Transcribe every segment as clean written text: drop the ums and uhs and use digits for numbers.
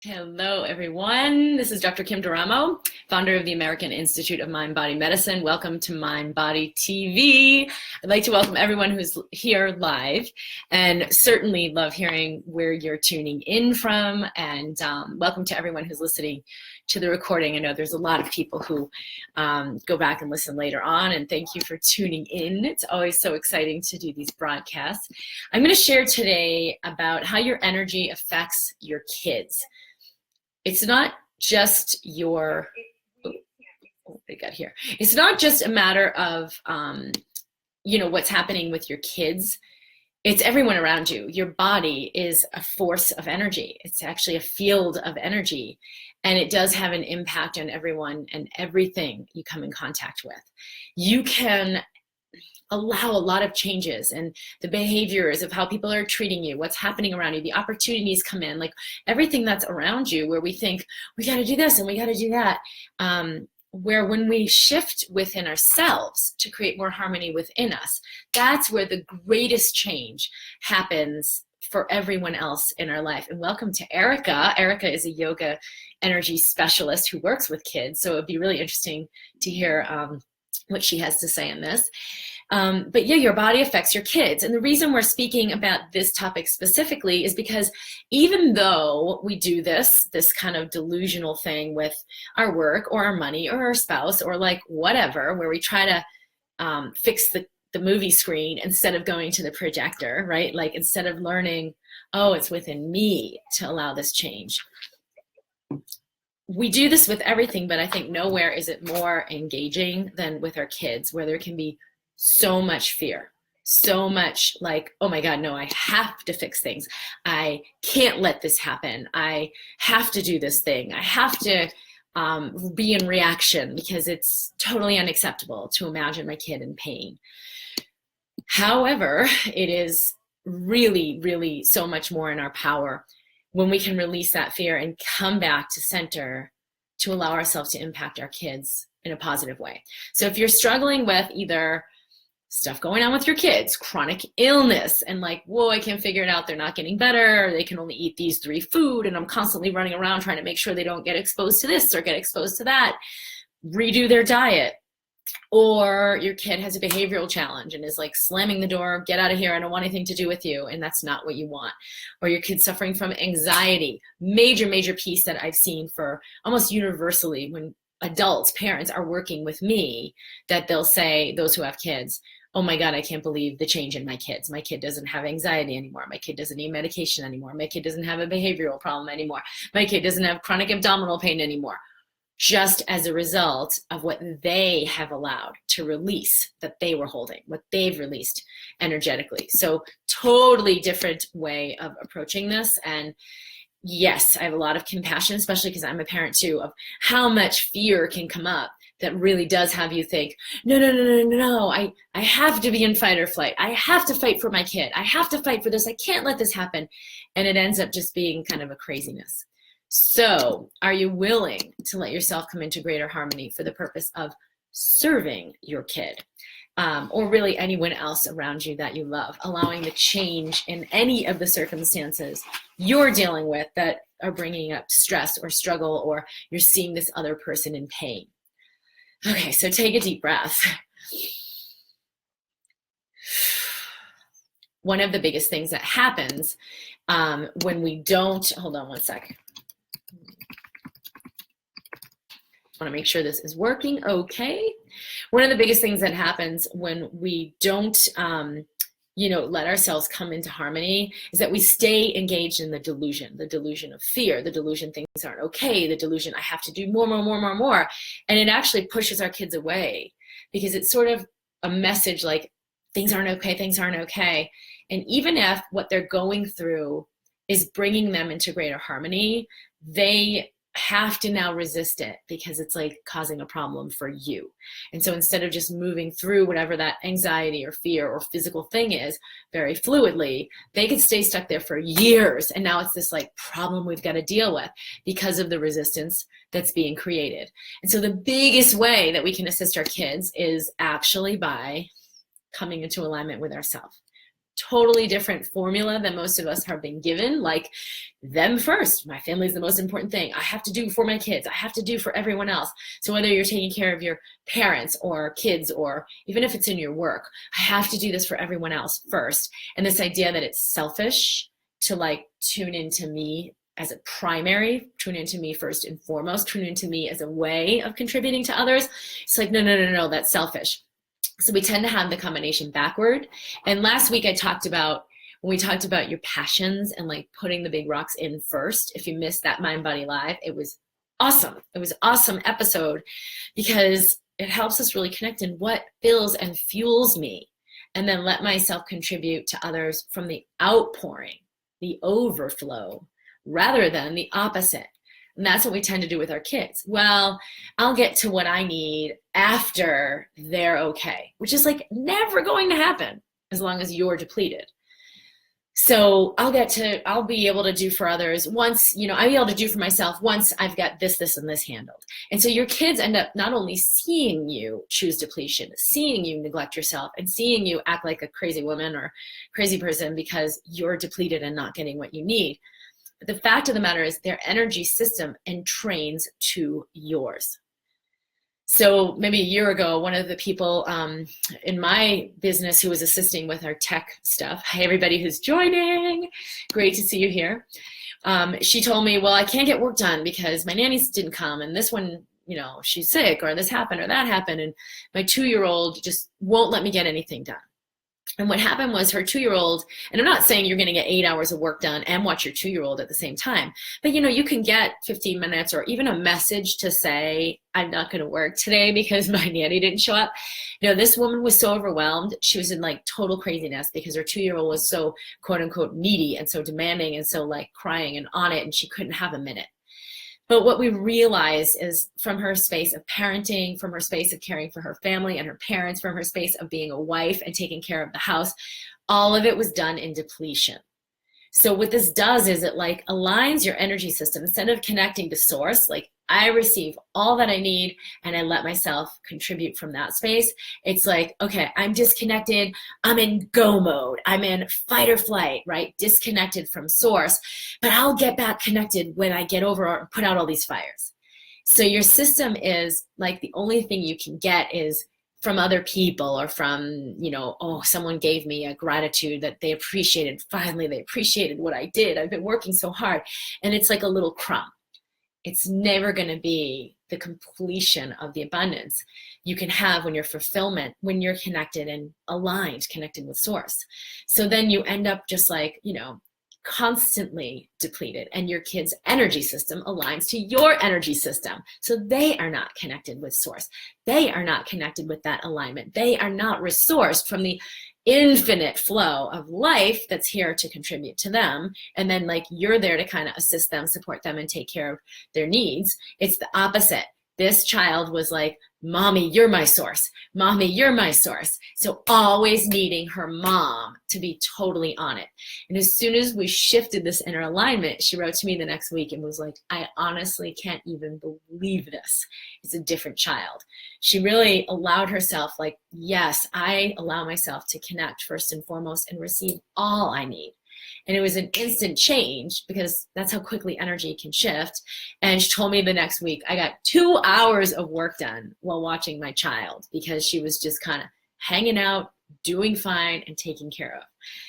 Hello, everyone. This is Dr. Kim Duramo, founder of the American Institute of Mind-Body Medicine. Welcome to MindBody TV. I'd like to welcome everyone who's here live, and certainly love hearing where you're tuning in from, and welcome to everyone who's listening to the recording. I know there's a lot of people who go back and listen later on, and thank you for tuning in. It's always so exciting to do these broadcasts. I'm going to share today about how your energy affects your kids. It's not just your, It's not just a matter of, what's happening with your kids. It's everyone around you. Your body is a force of energy. It's actually a field of energy, and it does have an impact on everyone and everything you come in contact with. You can allow a lot of changes and the behaviors of how people are treating you, what's happening around you, the opportunities come in, like everything that's around you where we think we got to do this and we got to do that. Where when we shift within ourselves to create more harmony within us, that's where the greatest change happens for everyone else in our life. And welcome to Erica. Erica is a yoga energy specialist who works with kids. So it'd be really interesting to hear what she has to say in this. But yeah, your body affects your kids. And the reason we're speaking about this topic specifically is because even though we do this kind of delusional thing with our work or our money or our spouse or like whatever, where we try to fix the movie screen instead of going to the projector, right? Like instead of learning, oh, it's within me to allow this change. We do this with everything, but I think nowhere is it more engaging than with our kids, where there can be so much fear, so much like, oh my God, no, I have to fix things. I can't let this happen. I have to do this thing. I have to be in reaction because it's totally unacceptable to imagine my kid in pain. However, it is really, really so much more in our power when we can release that fear and come back to center to allow ourselves to impact our kids in a positive way. So if you're struggling with either stuff going on with your kids, chronic illness, and like, whoa, I can't figure it out, they're not getting better, or they can only eat these 3 foods, and I'm constantly running around trying to make sure they don't get exposed to this or get exposed to that, redo their diet. Or your kid has a behavioral challenge and is like slamming the door, get out of here, I don't want anything to do with you, and that's not what you want. Or your kid's suffering from anxiety, major piece that I've seen for almost universally when adults, parents are working with me, that they'll say, those who have kids, oh my God, I can't believe the change in my kids. My kid doesn't have anxiety anymore. My kid doesn't need medication anymore. My kid doesn't have a behavioral problem anymore. My kid doesn't have chronic abdominal pain anymore. Just as a result of what they have allowed to release that they were holding, what they've released energetically. So totally different way of approaching this. And yes, I have a lot of compassion, especially because I'm a parent too, of how much fear can come up that really does have you think, no, I have to be in fight or flight. I have to fight for my kid. I have to fight for this. I can't let this happen. And it ends up just being kind of a craziness. So are you willing to let yourself come into greater harmony for the purpose of serving your kid? Or really anyone else around you that you love, allowing the change in any of the circumstances you're dealing with that are bringing up stress or struggle, or you're seeing this other person in pain. Okay, so take a deep breath. One of the biggest things that happens when we don't, hold on one sec. I want to make sure this is working okay. One of the biggest things that happens when we don't, let ourselves come into harmony is that we stay engaged in the delusion of fear, the delusion things aren't okay, the delusion I have to do more. And it actually pushes our kids away because it's sort of a message like things aren't okay. And even if what they're going through is bringing them into greater harmony, they have to now resist it because it's like causing a problem for you. And so instead of just moving through whatever that anxiety or fear or physical thing is very fluidly, they could stay stuck there for years. And now it's this like problem we've got to deal with because of the resistance that's being created. And so the biggest way that we can assist our kids is actually by coming into alignment with ourselves. totally different formula than most of us have been given, like them first. My family is the most important thing. I have to do for my kids. I have to do for everyone else. So whether you're taking care of your parents or kids, or even if it's in your work, I have to do this for everyone else first. And this idea that it's selfish to like tune into me as a primary, tune into me first and foremost, tune into me as a way of contributing to others. It's like, no, that's selfish. So we tend to have the combination backward. And last week I talked about, when we talked about your passions and like putting the big rocks in first, if you missed that Mind Body Live, it was awesome. It was an awesome episode because it helps us really connect in what fills and fuels me, and then let myself contribute to others from the outpouring, the overflow, rather than the opposite. And that's what we tend to do with our kids. Well, I'll get to what I need after they're okay, which is like never going to happen as long as you're depleted. So I'll be able to do for others once, I'll be able to do for myself once I've got this, and this handled. And so your kids end up not only seeing you choose depletion, seeing you neglect yourself, and seeing you act like a crazy woman or crazy person because you're depleted and not getting what you need. But the fact of the matter is their energy system entrains to yours. So maybe a year ago, one of the people in my business who was assisting with our tech stuff, hi everybody who's joining, great to see you here. She told me, well, I can't get work done because my nannies didn't come, and this one, she's sick, or this happened or that happened, and my 2-year-old just won't let me get anything done. And what happened was her 2-year-old, and I'm not saying you're going to get 8 hours of work done and watch your 2-year-old at the same time, but you can get 15 minutes or even a message to say, I'm not going to work today because my nanny didn't show up. This woman was so overwhelmed. She was in like total craziness because her 2-year-old was so quote unquote needy and so demanding and so like crying and on it, and she couldn't have a minute. But what we realized is from her space of parenting, from her space of caring for her family and her parents, from her space of being a wife and taking care of the house, all of it was done in depletion. So what this does is it like aligns your energy system. Instead of connecting to source, like I receive all that I need and I let myself contribute from that space. It's like, okay, I'm disconnected. I'm in go mode. I'm in fight or flight, right? Disconnected from source, but I'll get back connected when I get over or put out all these fires. So your system is like the only thing you can get is from other people or from, someone gave me a gratitude that they appreciated. Finally, they appreciated what I did. I've been working so hard. And it's like a little crumb. It's never going to be the completion of the abundance you can have when you're fulfillment, when you're connected and aligned, connected with source. So then you end up just like, constantly depleted, and your kids' energy system aligns to your energy system. So they are not connected with source. They are not connected with that alignment. They are not resourced from the infinite flow of life that's here to contribute to them. And then like you're there to kind of assist them, support them, and take care of their needs. It's the opposite. This child was like, Mommy, you're my source. Mommy, you're my source. So always needing her mom to be totally on it. And as soon as we shifted this inner alignment, she wrote to me the next week and was like, I honestly can't even believe this. It's a different child. She really allowed herself like, yes, I allow myself to connect first and foremost and receive all I need. And it was an instant change because that's how quickly energy can shift. And she told me the next week, I got 2 hours of work done while watching my child because she was just kind of hanging out, doing fine, and taken care of.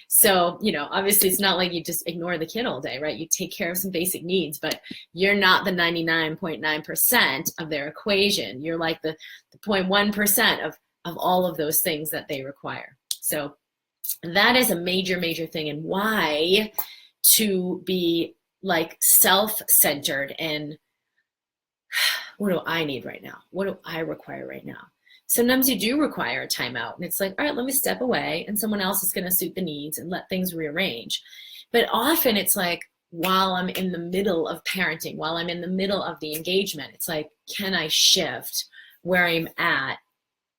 So, obviously it's not like you just ignore the kid all day, right? You take care of some basic needs, but you're not the 99.9% of their equation. You're like the 0.1% of all of those things that they require. So that is a major, major thing, and why to be like self-centered and what do I need right now? What do I require right now? Sometimes you do require a timeout, and it's like, all right, let me step away, and someone else is going to suit the needs and let things rearrange. But often it's like while I'm in the middle of parenting, while I'm in the middle of the engagement, it's like, can I shift where I'm at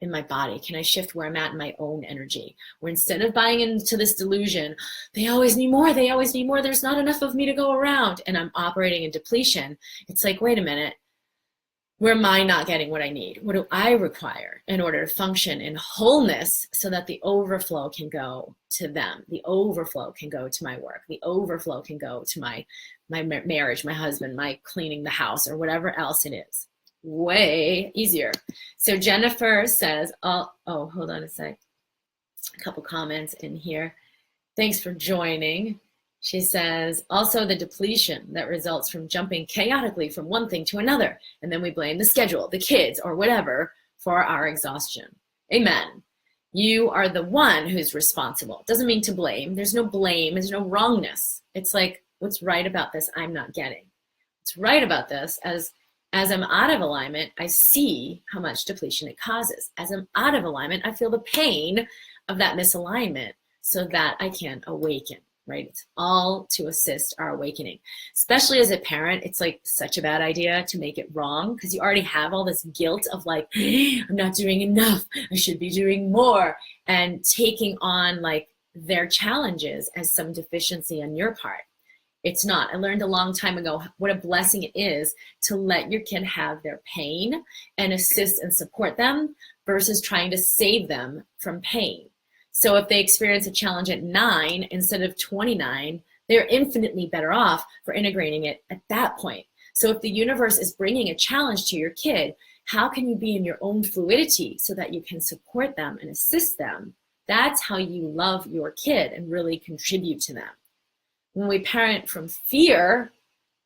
in my body? Can I shift where I'm at in my own energy? Where instead of buying into this delusion, they always need more, there's not enough of me to go around, and I'm operating in depletion, it's like, wait a minute, Where am I not getting what I need? What do I require in order to function in wholeness so that the overflow can go to them? The overflow can go to my work. The overflow can go to my marriage, my husband, my cleaning the house, or whatever else it is. Way easier. So Jennifer says, oh, hold on a sec. A couple comments in here. Thanks for joining. She says, also the depletion that results from jumping chaotically from one thing to another. And then we blame the schedule, the kids, or whatever for our exhaustion. Amen. You are the one who's responsible. Doesn't mean to blame. There's no blame. There's no wrongness. It's like, what's right about this I'm not getting. What's right about this, as I'm out of alignment, I see how much depletion it causes. As I'm out of alignment, I feel the pain of that misalignment so that I can awaken. Right? It's all to assist our awakening. Especially as a parent, it's like such a bad idea to make it wrong because you already have all this guilt of like, I'm not doing enough. I should be doing more. And taking on like their challenges as some deficiency on your part. It's not. I learned a long time ago what a blessing it is to let your kid have their pain and assist and support them versus trying to save them from pain. So if they experience a challenge at 9 instead of 29, they're infinitely better off for integrating it at that point. So if the universe is bringing a challenge to your kid, how can you be in your own fluidity so that you can support them and assist them? That's how you love your kid and really contribute to them. When we parent from fear,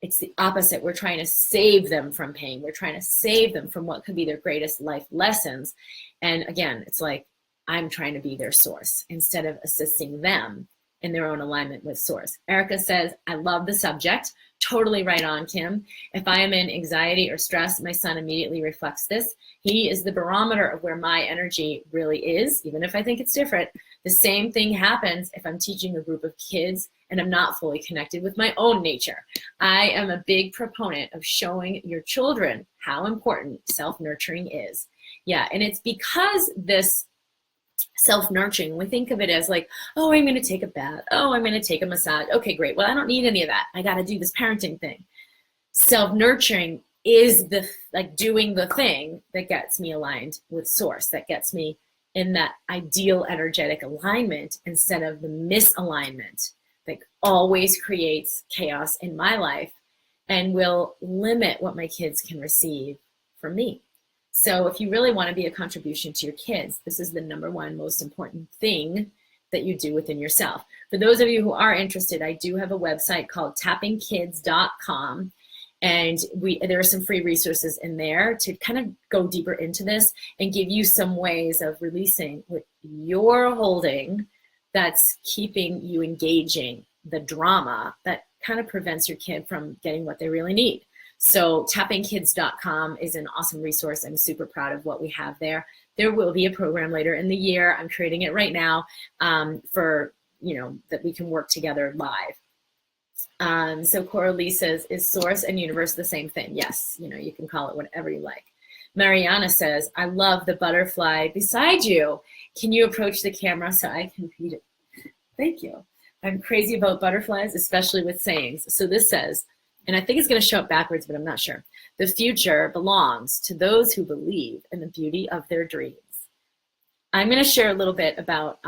it's the opposite. We're trying to save them from pain. We're trying to save them from what could be their greatest life lessons. And again, it's like, I'm trying to be their source instead of assisting them in their own alignment with source. Erica says, I love the subject. Totally right on, Kim. If I am in anxiety or stress, my son immediately reflects this. He is the barometer of where my energy really is, even if I think it's different. The same thing happens if I'm teaching a group of kids and I'm not fully connected with my own nature. I am a big proponent of showing your children how important self-nurturing is. Yeah, and it's because this self-nurturing, we think of it as like, oh, I'm going to take a bath. Oh, I'm going to take a massage. Okay, great. Well, I don't need any of that. I got to do this parenting thing. Self-nurturing is the like doing the thing that gets me aligned with source, that gets me in that ideal energetic alignment instead of the misalignment that always creates chaos in my life and will limit what my kids can receive from me. So if you really want to be a contribution to your kids, this is the number one most important thing that you do within yourself. For those of you who are interested, I do have a website called tappingkids.com. And there are some free resources in there to kind of go deeper into this and give you some ways of releasing what you're holding that's keeping you engaging the drama that kind of prevents your kid from getting what they really need. So tappingkids.com is an awesome resource. I'm super proud of what we have there. There will be a program later in the year. I'm creating it right now for, that we can work together live. So Coralie says, is source and universe the same thing? Yes, you can call it whatever you like. Mariana says, I love the butterfly beside you. Can you approach the camera so I can read it? Thank you. I'm crazy about butterflies, especially with sayings. So this says, and I think it's going to show up backwards, but I'm not sure. The future belongs to those who believe in the beauty of their dreams. I'm going to share a little bit about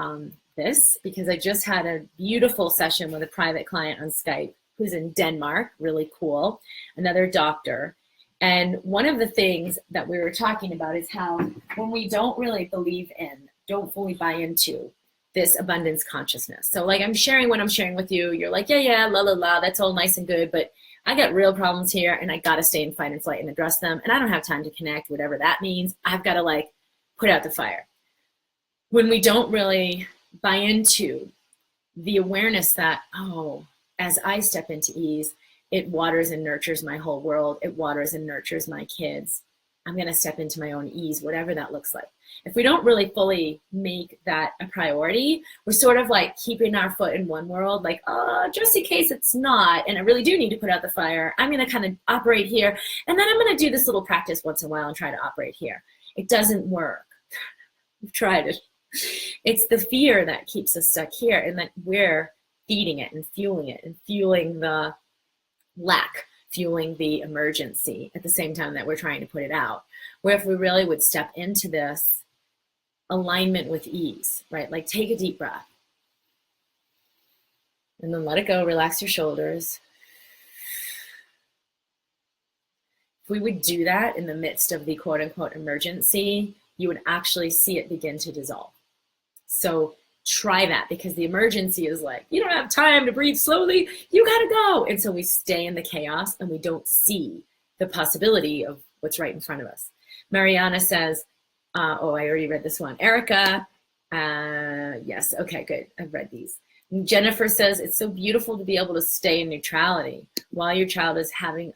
this because I just had a beautiful session with a private client on Skype who's in Denmark, really cool, another doctor. And one of the things that we were talking about is how when we don't really believe in, don't fully buy into this abundance consciousness. So like I'm sharing what I'm sharing with you, you're like, yeah, la, la, la, that's all nice and good, but I got real problems here and I got to stay in fight and flight and address them. And I don't have time to connect, whatever that means. I've got to like put out the fire. When we don't really buy into the awareness that, oh, as I step into ease, it waters and nurtures my whole world. It waters and nurtures my kids. I'm going to step into my own ease, whatever that looks like. If we don't really fully make that a priority, we're sort of like keeping our foot in one world, like, oh, just in case it's not, and I really do need to put out the fire, I'm going to kind of operate here, and then I'm going to do this little practice once in a while and try to operate here. It doesn't work. We've tried it. It's the fear that keeps us stuck here, and that we're feeding it and fueling the lack fueling the emergency at the same time that we're trying to put it out. Where if we really would step into this alignment with ease, right? Like take a deep breath and then let it go. Relax your shoulders. If we would do that in the midst of the quote unquote emergency, you would actually see it begin to dissolve. So try that, because the emergency is like, you don't have time to breathe slowly, you gotta go. And so we stay in the chaos and we don't see the possibility of what's right in front of us. Mariana says, oh, I already read this one. Erica, yes, okay, good, I've read these. Jennifer says, it's so beautiful to be able to stay in neutrality while your child is having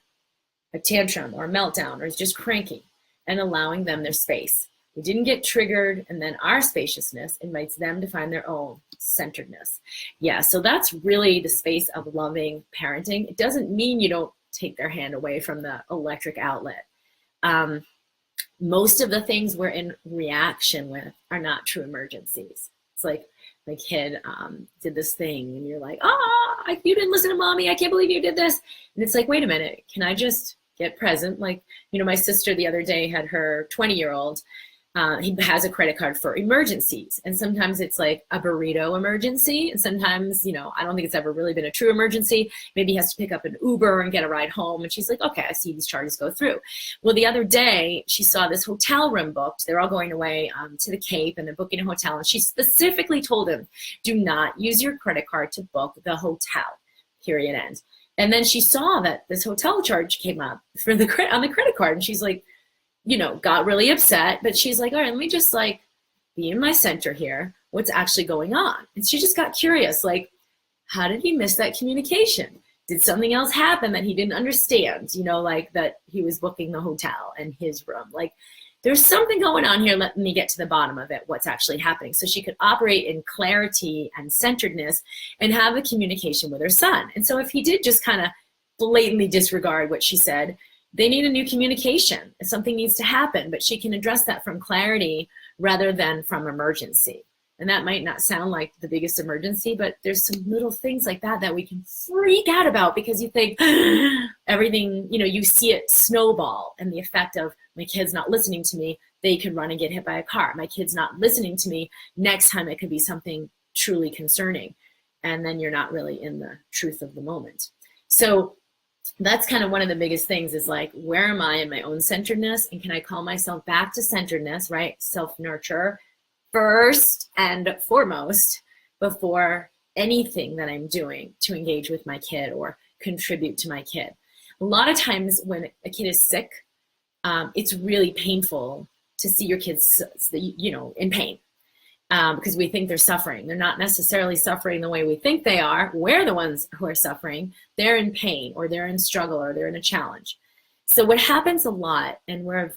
a tantrum or a meltdown or is just cranky, and allowing them their space. We didn't get triggered, and then our spaciousness invites them to find their own centeredness. Yeah, so that's really the space of loving parenting. It doesn't mean you don't take their hand away from the electric outlet. Most of the things we're in reaction with are not true emergencies. It's like my kid did this thing, and you're like, you didn't listen to mommy, I can't believe you did this. And it's like, wait a minute, can I just get present? Like, my sister the other day had her 20-year-old. He has a credit card for emergencies. And sometimes it's like a burrito emergency. And sometimes, I don't think it's ever really been a true emergency. Maybe he has to pick up an Uber and get a ride home. And she's like, okay, I see these charges go through. Well, the other day she saw this hotel room booked. They're all going away to the Cape, and they're booking a hotel. And she specifically told him, do not use your credit card to book the hotel, period, end. And then she saw that this hotel charge came up on the credit card. And she's like, got really upset, but she's like, all right, let me just be in my center here. What's actually going on? And she just got curious, like, how did he miss that communication? Did something else happen that he didn't understand? Like that he was booking the hotel and his room. Like, there's something going on here. Let me get to the bottom of it, what's actually happening. So she could operate in clarity and centeredness and have a communication with her son. And so if he did just kind of blatantly disregard what she said, they need a new communication. Something needs to happen, but she can address that from clarity rather than from emergency. And that might not sound like the biggest emergency, but there's some little things like that we can freak out about because you think everything, you see it snowball, and the effect of my kid's not listening to me, they could run and get hit by a car. My kid's not listening to me, next time it could be something truly concerning. And then you're not really in the truth of the moment. So that's kind of one of the biggest things is like, where am I in my own centeredness? And can I call myself back to centeredness, right? Self-nurture first and foremost before anything that I'm doing to engage with my kid or contribute to my kid. A lot of times when a kid is sick, it's really painful to see your kids, in pain. Because we think they're suffering. They're not necessarily suffering the way we think they are. We're the ones who are suffering. They're in pain, or they're in struggle, or they're in a challenge. So what happens a lot, and we've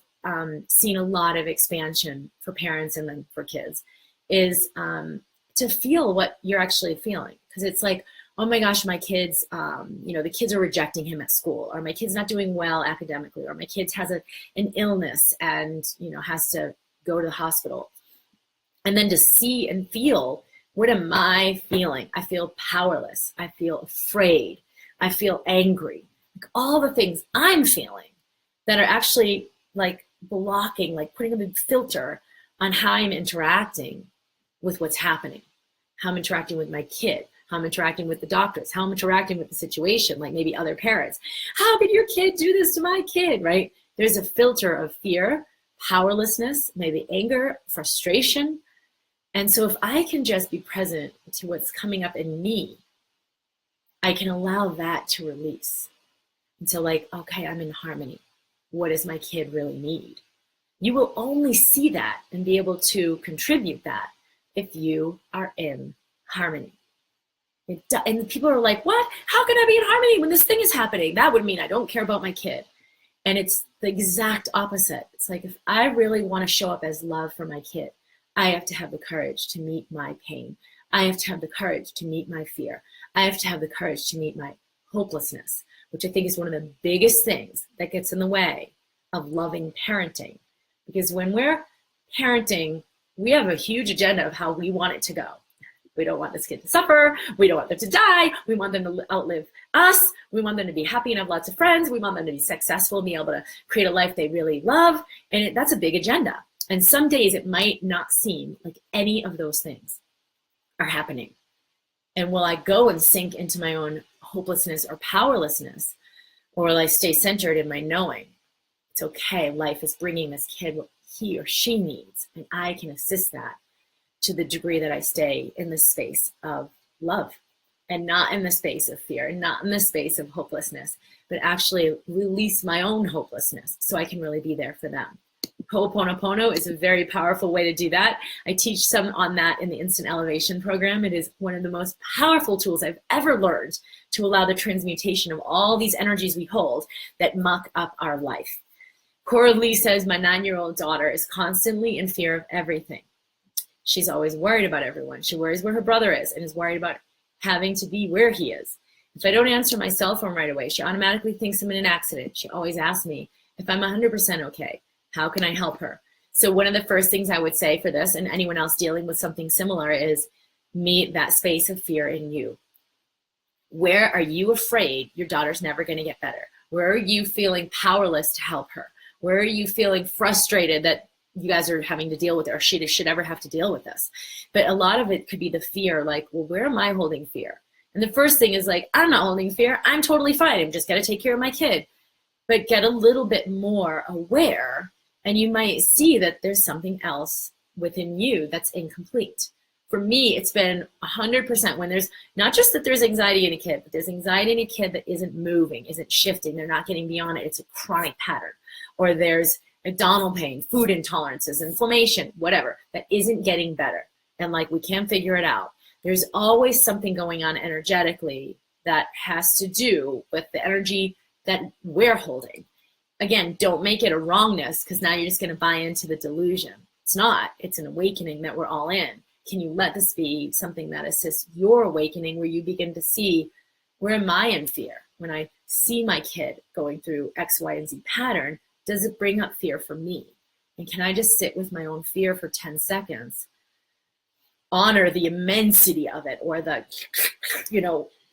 seen a lot of expansion for parents and then for kids, is to feel what you're actually feeling. Because it's like, oh my gosh, my kids, the kids are rejecting him at school, or my kid's not doing well academically, or my kid has an illness and has to go to the hospital. And then to see and feel, what am I feeling? I feel powerless. I feel afraid. I feel angry. Like all the things I'm feeling that are actually like blocking, like putting a big filter on how I'm interacting with what's happening, how I'm interacting with my kid, how I'm interacting with the doctors, how I'm interacting with the situation, like maybe other parents. How could your kid do this to my kid, right? There's a filter of fear, powerlessness, maybe anger, frustration. And so if I can just be present to what's coming up in me, I can allow that to release. And so like, okay, I'm in harmony. What does my kid really need? You will only see that and be able to contribute that if you are in harmony. And people are like, what? How can I be in harmony when this thing is happening? That would mean I don't care about my kid. And it's the exact opposite. It's like, if I really want to show up as love for my kid, I have to have the courage to meet my pain. I have to have the courage to meet my fear. I have to have the courage to meet my hopelessness, which I think is one of the biggest things that gets in the way of loving parenting. Because when we're parenting, we have a huge agenda of how we want it to go. We don't want this kid to suffer. We don't want them to die. We want them to outlive us. We want them to be happy and have lots of friends. We want them to be successful and be able to create a life they really love. And that's a big agenda. And some days it might not seem like any of those things are happening. And will I go and sink into my own hopelessness or powerlessness? Or will I stay centered in my knowing? It's okay. Life is bringing this kid what he or she needs. And I can assist that to the degree that I stay in the space of love and not in the space of fear and not in the space of hopelessness, but actually release my own hopelessness so I can really be there for them. Ho'oponopono is a very powerful way to do that. I teach some on that in the Instant Elevation program. It is one of the most powerful tools I've ever learned to allow the transmutation of all these energies we hold that muck up our life. Cora Lee says, my 9-year-old daughter is constantly in fear of everything. She's always worried about everyone. She worries where her brother is and is worried about having to be where he is. If I don't answer my cell phone right away, she automatically thinks I'm in an accident. She always asks me if I'm 100% okay. How can I help her? So one of the first things I would say for this and anyone else dealing with something similar is meet that space of fear in you. Where are you afraid your daughter's never going to get better? Where are you feeling powerless to help her? Where are you feeling frustrated that you guys are having to deal with it, or she should ever have to deal with this? But a lot of it could be the fear, like, well, where am I holding fear? And the first thing is like, I'm not holding fear. I'm totally fine. I'm just got to take care of my kid. But get a little bit more aware, and you might see that there's something else within you that's incomplete. For me, it's been 100% when there's not just that there's anxiety in a kid, but there's anxiety in a kid that isn't moving, isn't shifting. They're not getting beyond it. It's a chronic pattern. Or there's abdominal pain, food intolerances, inflammation, whatever, that isn't getting better. And like, we can't figure it out. There's always something going on energetically that has to do with the energy that we're holding. Again, don't make it a wrongness, because now you're just going to buy into the delusion. It's not. It's an awakening that we're all in. Can you let this be something that assists your awakening, where you begin to see, where am I in fear? When I see my kid going through X, Y, and Z pattern, does it bring up fear for me? And can I just sit with my own fear for 10 seconds, honor the immensity of it, or the,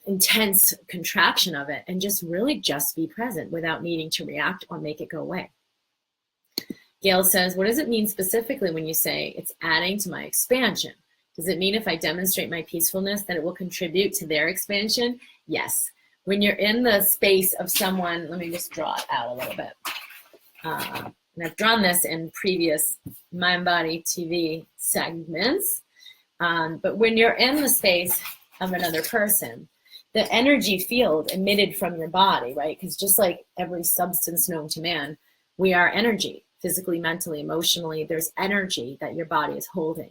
intense contraction of it, and just really just be present without needing to react or make it go away. Gail says, what does it mean specifically when you say it's adding to my expansion? Does it mean if I demonstrate my peacefulness that it will contribute to their expansion? Yes. When you're in the space of someone, let me just draw it out a little bit. And I've drawn this in previous MindBody TV segments. But when you're in the space of another person, the energy field emitted from your body, right? Because just like every substance known to man, we are energy, physically, mentally, emotionally. There's energy that your body is holding.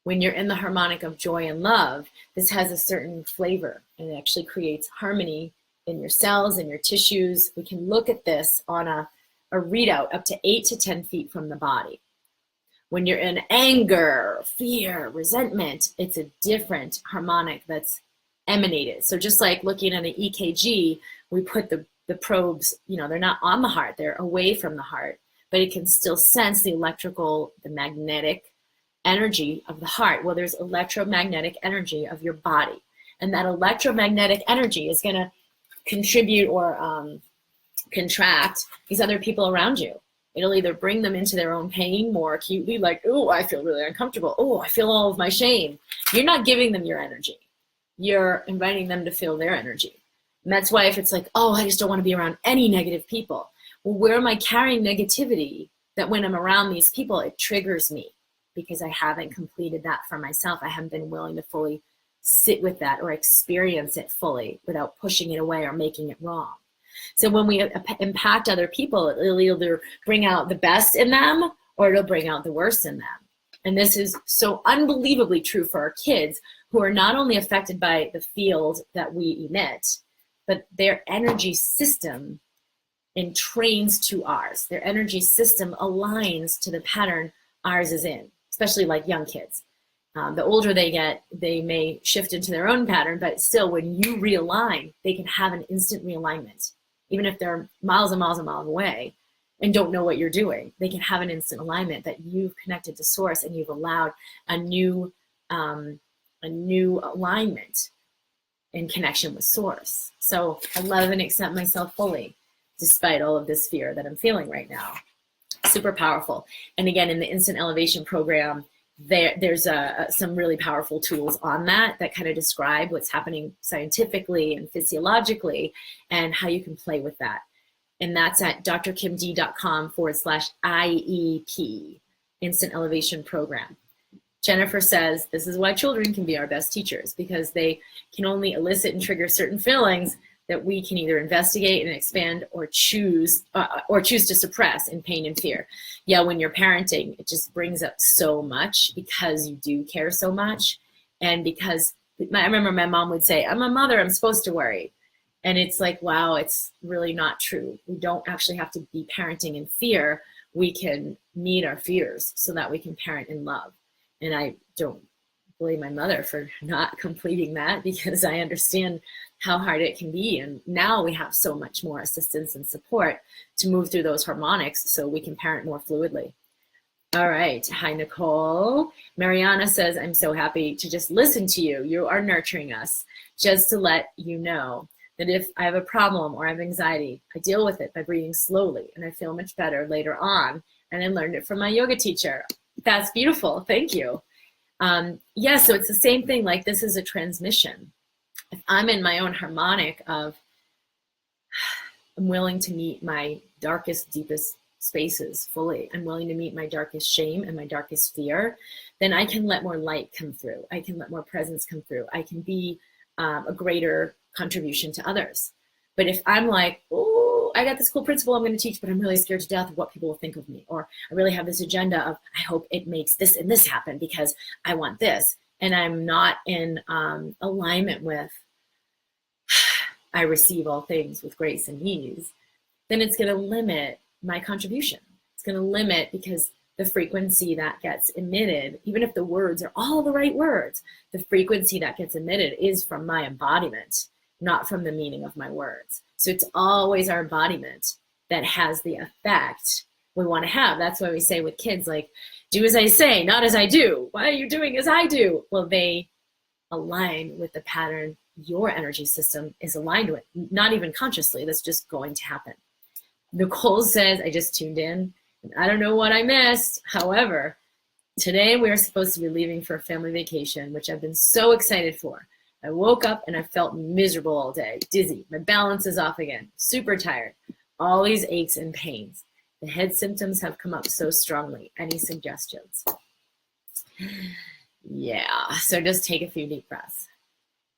When you're in the harmonic of joy and love, this has a certain flavor, and it actually creates harmony in your cells and your tissues. We can look at this on a readout up to 8 to 10 feet from the body. When you're in anger, fear, resentment, it's a different harmonic that's emanated. So just like looking at an EKG, we put the probes, they're not on the heart, they're away from the heart, but it can still sense the electrical, the magnetic energy of the heart. Well, there's electromagnetic energy of your body, and that electromagnetic energy is going to contribute or contract these other people around you. It'll either bring them into their own pain more acutely, like, oh, I feel really uncomfortable. Oh, I feel all of my shame. You're not giving them your energy. You're inviting them to feel their energy. And that's why if it's like, oh, I just don't want to be around any negative people. Well, where am I carrying negativity that when I'm around these people, it triggers me? Because I haven't completed that for myself. I haven't been willing to fully sit with that or experience it fully without pushing it away or making it wrong. So when we impact other people, it'll either bring out the best in them or it'll bring out the worst in them. And this is so unbelievably true for our kids, who are not only affected by the field that we emit, but their energy system entrains to ours. Their energy system aligns to the pattern ours is in, especially like young kids. The older they get, they may shift into their own pattern, but still when you realign, they can have an instant realignment. Even if they're miles and miles and miles away and don't know what you're doing, they can have an instant alignment that you've connected to source and you've allowed a new a new alignment in connection with source. So I love and accept myself fully, despite all of this fear that I'm feeling right now. Super powerful. And again, in the Instant Elevation program, there's some really powerful tools on that kind of describe what's happening scientifically and physiologically and how you can play with that. And that's at drkimd.com/IEP, Instant Elevation Program. Jennifer says, this is why children can be our best teachers, because they can only elicit and trigger certain feelings that we can either investigate and expand or choose to suppress in pain and fear. Yeah, when you're parenting, it just brings up so much because you do care so much. And because I remember my mom would say, I'm a mother, I'm supposed to worry. And it's like, wow, it's really not true. We don't actually have to be parenting in fear. We can meet our fears so that we can parent in love. And I don't blame my mother for not completing that, because I understand how hard it can be. And now we have so much more assistance and support to move through those harmonics so we can parent more fluidly. All right. Hi, Nicole. Mariana says, I'm so happy to just listen to you. You are nurturing us. Just to let you know that if I have a problem or I have anxiety, I deal with it by breathing slowly, and I feel much better later on. And I learned it from my yoga teacher. That's beautiful. Thank you. Yeah, so it's the same thing. Like, this is a transmission. If I'm in my own harmonic of I'm willing to meet my darkest, deepest spaces fully, I'm willing to meet my darkest shame and my darkest fear, then I can let more light come through. I can let more presence come through. I can be a greater contribution to others. But if I'm like, oh, I got this cool principle I'm going to teach, but I'm really scared to death of what people will think of me, or I really have this agenda of I hope it makes this and this happen because I want this, and I'm not in alignment with I receive all things with grace and ease, then it's going to limit my contribution. It's going to limit, because the frequency that gets emitted, even if the words are all the right words, the frequency that gets emitted is from my embodiment, not from the meaning of my words. So it's always our embodiment that has the effect we want to have. That's why we say with kids, like, do as I say, not as I do. Why are you doing as I do? Well, they align with the pattern your energy system is aligned with, not even consciously. That's just going to happen. Nicole says, I just tuned in. I don't know what I missed. However, today we are supposed to be leaving for a family vacation, which I've been so excited for. I woke up and I felt miserable all day, dizzy. My balance is off again, super tired. All these aches and pains. The head symptoms have come up so strongly. Any suggestions? Yeah, so just take a few deep breaths.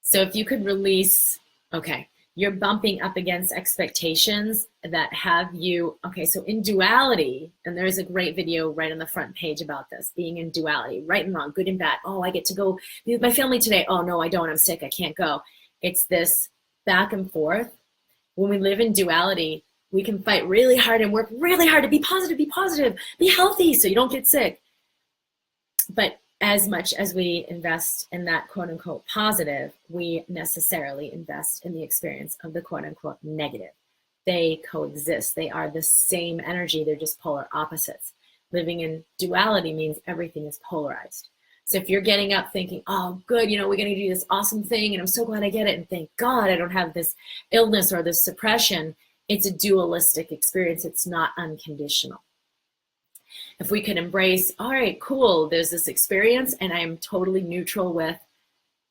So if you could release, okay, you're bumping up against expectations that have you, okay, so in duality, and there's a great video right on the front page about this, being in duality, right and wrong, good and bad. Oh, I get to go be with my family today. Oh, no, I don't. I'm sick. I can't go. It's this back and forth. When we live in duality, we can fight really hard and work really hard to be positive, be healthy so you don't get sick. But as much as we invest in that quote unquote positive, we necessarily invest in the experience of the quote unquote negative. They coexist. They are the same energy. They're just polar opposites. Living in duality means everything is polarized. So if you're getting up thinking, oh, good, we're going to do this awesome thing, and I'm so glad I get it, and thank God I don't have this illness or this suppression, it's a dualistic experience. It's not unconditional. If we could embrace, all right, cool, there's this experience, and I'm totally neutral with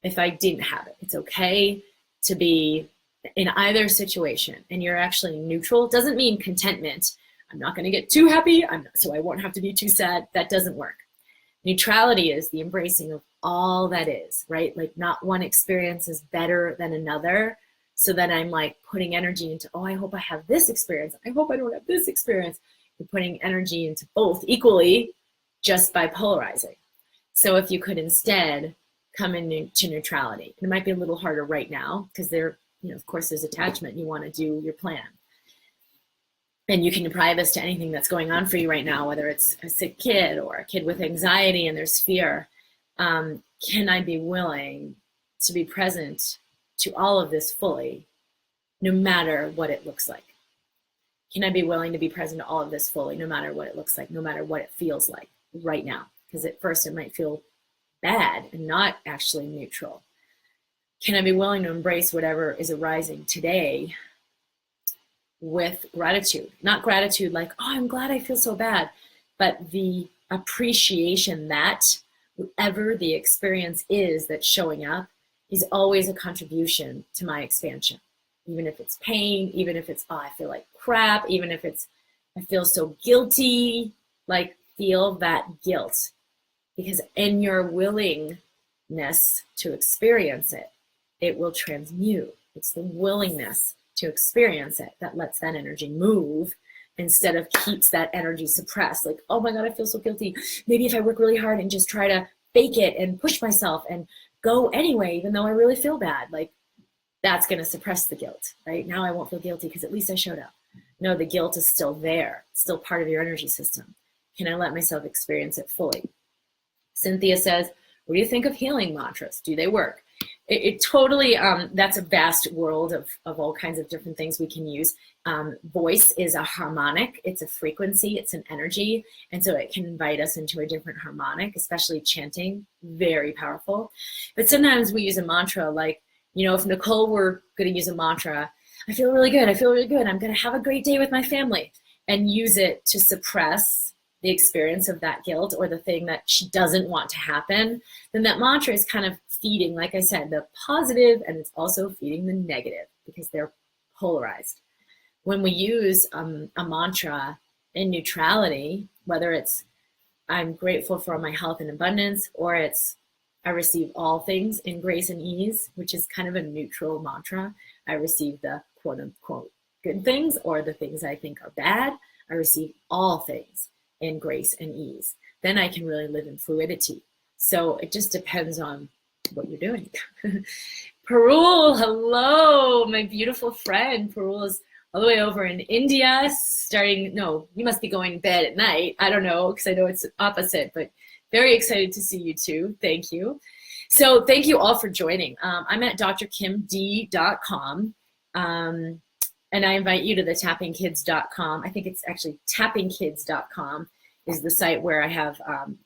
if I didn't have it. It's okay to be in either situation, and you're actually neutral. It doesn't mean contentment. I'm not going to get too happy, so I won't have to be too sad. That doesn't work. Neutrality is the embracing of all that is, right? Like, not one experience is better than another, so that I'm like putting energy into, oh, I hope I have this experience. I hope I don't have this experience. You're putting energy into both equally just by polarizing. So if you could instead come into neutrality, and it might be a little harder right now because there, of course, there's attachment. You want to do your plan. And you can apply this to anything that's going on for you right now, whether it's a sick kid or a kid with anxiety and there's fear. Can I be willing to be present to all of this fully, no matter what it looks like? Can I be willing to be present to all of this fully, no matter what it looks like, no matter what it feels like right now? Because at first it might feel bad and not actually neutral? Can I be willing to embrace whatever is arising today with gratitude? Not gratitude like, oh, I'm glad I feel so bad, but the appreciation that whatever the experience is that's showing up is always a contribution to my expansion. Even if it's pain, even if it's, oh, I feel like crap, even if it's, I feel so guilty, like feel that guilt. Because in your willingness to experience it, it will transmute. It's the willingness to experience it that lets that energy move instead of keeps that energy suppressed. Like, oh my God, I feel so guilty. Maybe if I work really hard and just try to fake it and push myself and go anyway, even though I really feel bad, like that's going to suppress the guilt, right? Now I won't feel guilty because at least I showed up. No, the guilt is still there. It's still part of your energy system. Can I let myself experience it fully? Cynthia says, what do you think of healing mantras? Do they work? It totally, that's a vast world of all kinds of different things we can use. Voice is a harmonic, it's a frequency, it's an energy. And so it can invite us into a different harmonic, especially chanting, very powerful. But sometimes we use a mantra like, you know, if Nicole were going to use a mantra, I feel really good, I feel really good, I'm going to have a great day with my family, and use it to suppress the experience of that guilt or the thing that she doesn't want to happen, then that mantra is kind of feeding, like I said, the positive, and it's also feeding the negative because they're polarized. When we use a mantra in neutrality, whether it's I'm grateful for my health and abundance, or it's I receive all things in grace and ease, which is kind of a neutral mantra. I receive the quote unquote good things or the things I think are bad. I receive all things in grace and ease. Then I can really live in fluidity. So it just depends on what you're doing. Parul, hello, my beautiful friend. Parul is all the way over in India, no, you must be going to bed at night. I don't know, because I know it's opposite, but very excited to see you too. Thank you. So thank you all for joining. I'm at drkimd.com. And I invite you to the tappingkids.com. I think it's actually tappingkids.com is the site where I have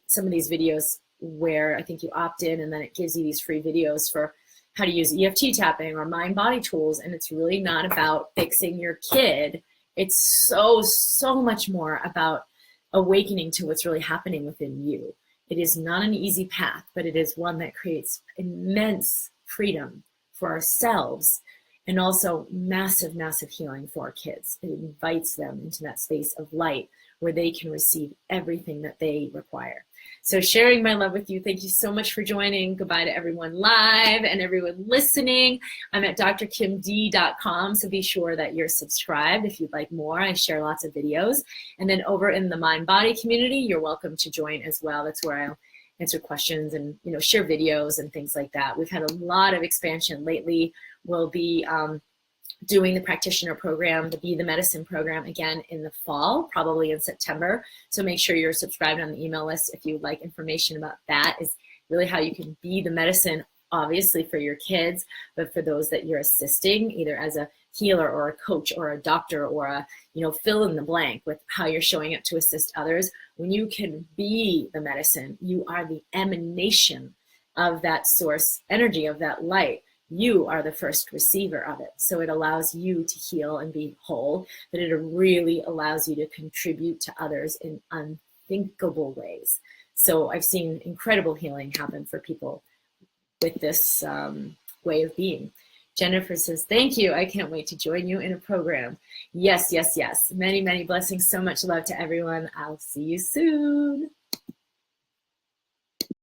some of these videos where I think you opt in and then it gives you these free videos for how to use EFT tapping or mind-body tools. And it's really not about fixing your kid. It's so much more about awakening to what's really happening within you. It is not an easy path, but it is one that creates immense freedom for ourselves and also massive, massive healing for our kids. It invites them into that space of light where they can receive everything that they require. So sharing my love with you. Thank you so much for joining. Goodbye to everyone live and everyone listening. I'm at drkimd.com, so be sure that you're subscribed if you'd like more. I share lots of videos. And then over in the Mind Body community, you're welcome to join as well. That's where I'll answer questions and share videos and things like that. We've had a lot of expansion lately. We'll be doing the practitioner program, the Be the Medicine program again in the fall, probably in September. So make sure you're subscribed on the email list if you'd like information about that. Is really how you can be the medicine, obviously for your kids, but for those that you're assisting, either as a healer or a coach or a doctor or a, fill in the blank with how you're showing up to assist others. When you can be the medicine, you are the emanation of that source energy, of that light. You are the first receiver of it. So it allows you to heal and be whole, but it really allows you to contribute to others in unthinkable ways. So I've seen incredible healing happen for people with this way of being. Jennifer says, thank you. I can't wait to join you in a program. Yes, yes, yes. Many, many blessings. So much love to everyone. I'll see you soon.